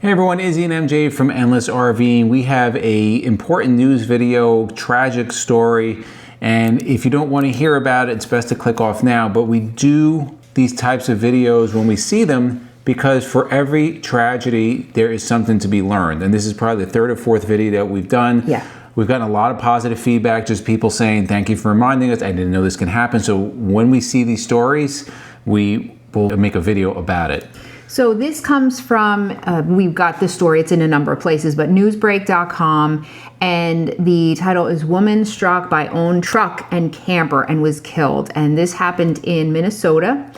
Hey everyone, Izzy and MJ from Endless RVing. We have a important news video, tragic story, and if you don't want to hear about it, it's best to click off now. But we do these types of videos when we see them because for every tragedy, there is something to be learned. And this is probably the third or fourth video that we've done. Yeah. We've gotten a lot of positive feedback, just people saying, thank you for reminding us. I didn't know this can happen. So when we see these stories, we will make a video about it. So this comes from, we've got this story, it's in a number of places, but newsbreak.com, and the title is Woman Struck by Own Truck and Camper and Was Killed. And this happened in Minnesota.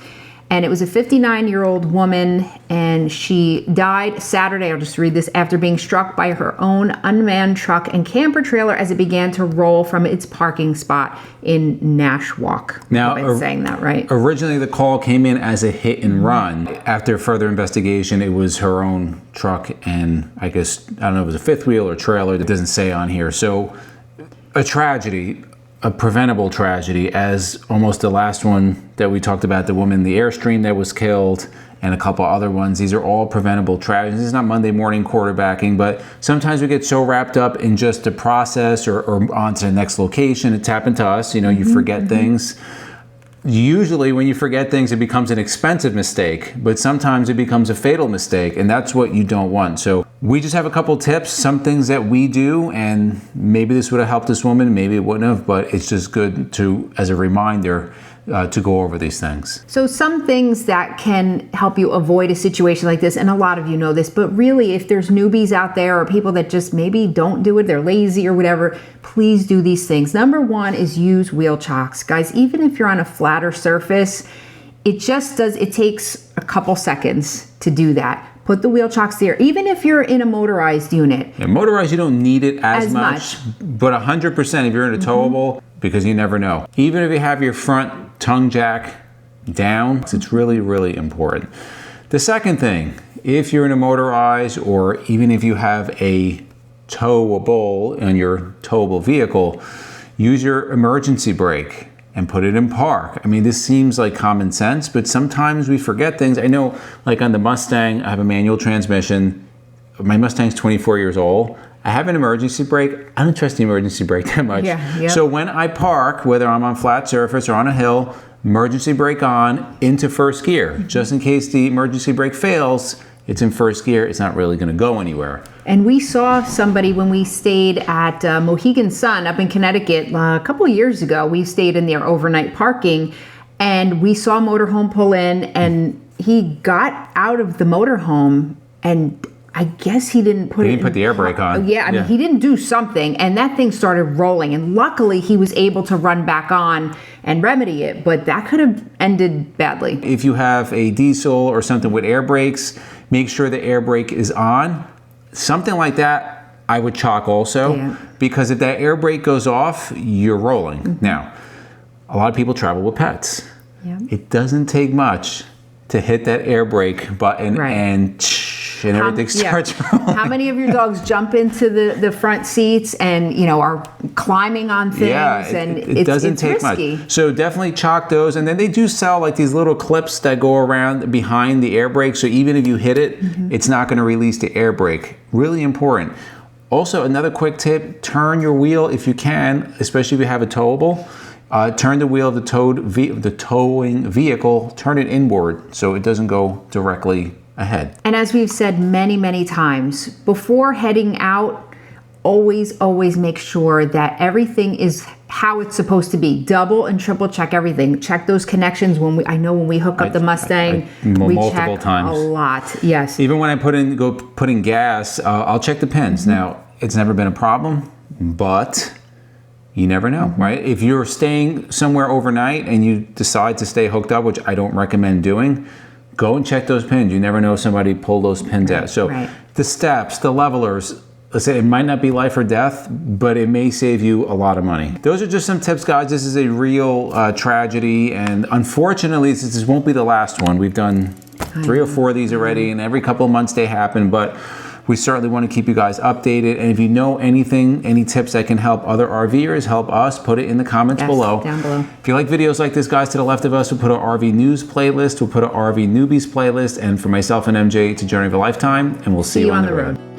And it was a 59-year-old woman, and she died Saturday, I'll just read this, after being struck by her own unmanned truck and camper trailer as it began to roll from its parking spot in Nashwauk. Now, I'm saying that right. Originally, the call came in as a hit and run. After further investigation, it was her own truck and I guess, I don't know if it was a fifth wheel or trailer, that doesn't say on here. So, a tragedy. A preventable tragedy, as almost the last one that we talked about, the woman in the Airstream that was killed, and a couple other ones. These are all preventable tragedies. This is not Monday morning quarterbacking, but sometimes we get so wrapped up in just the process or on to the next location. It's happened to us, you know, you forget things. Usually when you forget things, it becomes an expensive mistake, but sometimes it becomes a fatal mistake, and that's what you don't want. So we just have a couple tips, some things that we do, and maybe this would have helped this woman, maybe it wouldn't have, but it's just good to, as a reminder, to go over these things. So some things that can help you avoid a situation like this, and a lot of you know this, but really if there's newbies out there or people that just maybe don't do it, they're lazy or whatever, please do these things. Number one is use wheel chocks. Guys, even if you're on a flatter surface, it takes a couple seconds to do that. Put the wheel chocks there, even if you're in a motorized unit. Yeah, motorized, you don't need it as much, but 100% if you're in a towable, because you never know. Even if you have your front tongue jack down, it's really, really important. The second thing, if you're in a motorized or even if you have a towable in your towable vehicle, use your emergency brake and put it in park. I mean, this seems like common sense, but sometimes we forget things. I know, like on the Mustang, I have a manual transmission. My Mustang's 24 years old. I have an emergency brake. I don't trust the emergency brake that much. Yeah. So when I park, whether I'm on flat surface or on a hill, emergency brake on into first gear. Just in case the emergency brake fails, it's in first gear. It's not really gonna go anywhere. And we saw somebody when we stayed at Mohegan Sun up in Connecticut a couple of years ago. We stayed in their overnight parking, and we saw a motorhome pull in, and he got out of the motorhome, and I guess he didn't put the air brake on. Yeah, I mean, he didn't do something, and that thing started rolling, and luckily he was able to run back on and remedy it, but that could have ended badly. If you have a diesel or something with air brakes, make sure the air brake is on. Something like that, I would chalk also, because if that air brake goes off, you're rolling. Now, a lot of people travel with pets. It doesn't take much to hit that air brake button and everything starts rolling. How many of your dogs jump into the front seats and, you know, are climbing on things? And it doesn't take risky. much. So definitely chalk those. And then they do sell like these little clips that go around behind the air brake. So even if you hit it, it's not going to release the air brake. Really important. Also, another quick tip, turn your wheel if you can, especially if you have a towable. Turn the wheel of the towing vehicle, turn it inward so it doesn't go directly ahead. And as we've said many, many times, before heading out, always make sure that everything is how it's supposed to be. Double and triple check everything. Check those connections. I know when we hook up the Mustang, we multiple check times. A lot. Yes. Even when I go put in gas, I'll check the pins. Now, it's never been a problem, but you never know, right? If you're staying somewhere overnight and you decide to stay hooked up, which I don't recommend doing, go and check those pins. You never know if somebody pulled those pins out. So the steps, the levelers, let's say it might not be life or death, but it may save you a lot of money. Those are just some tips, guys. This is a real tragedy, and unfortunately, this won't be the last one. We've done 3 or 4 of these already, and every couple of months they happen, but We certainly want to keep you guys updated. And if you know anything, any tips that can help other RVers, help us, put it in the comments below. Down below. If you like videos like this, guys, to the left of us, we'll put an RV news playlist, we'll put an RV newbies playlist, and for myself and MJ, it's a journey of a lifetime, and we'll see you on the road.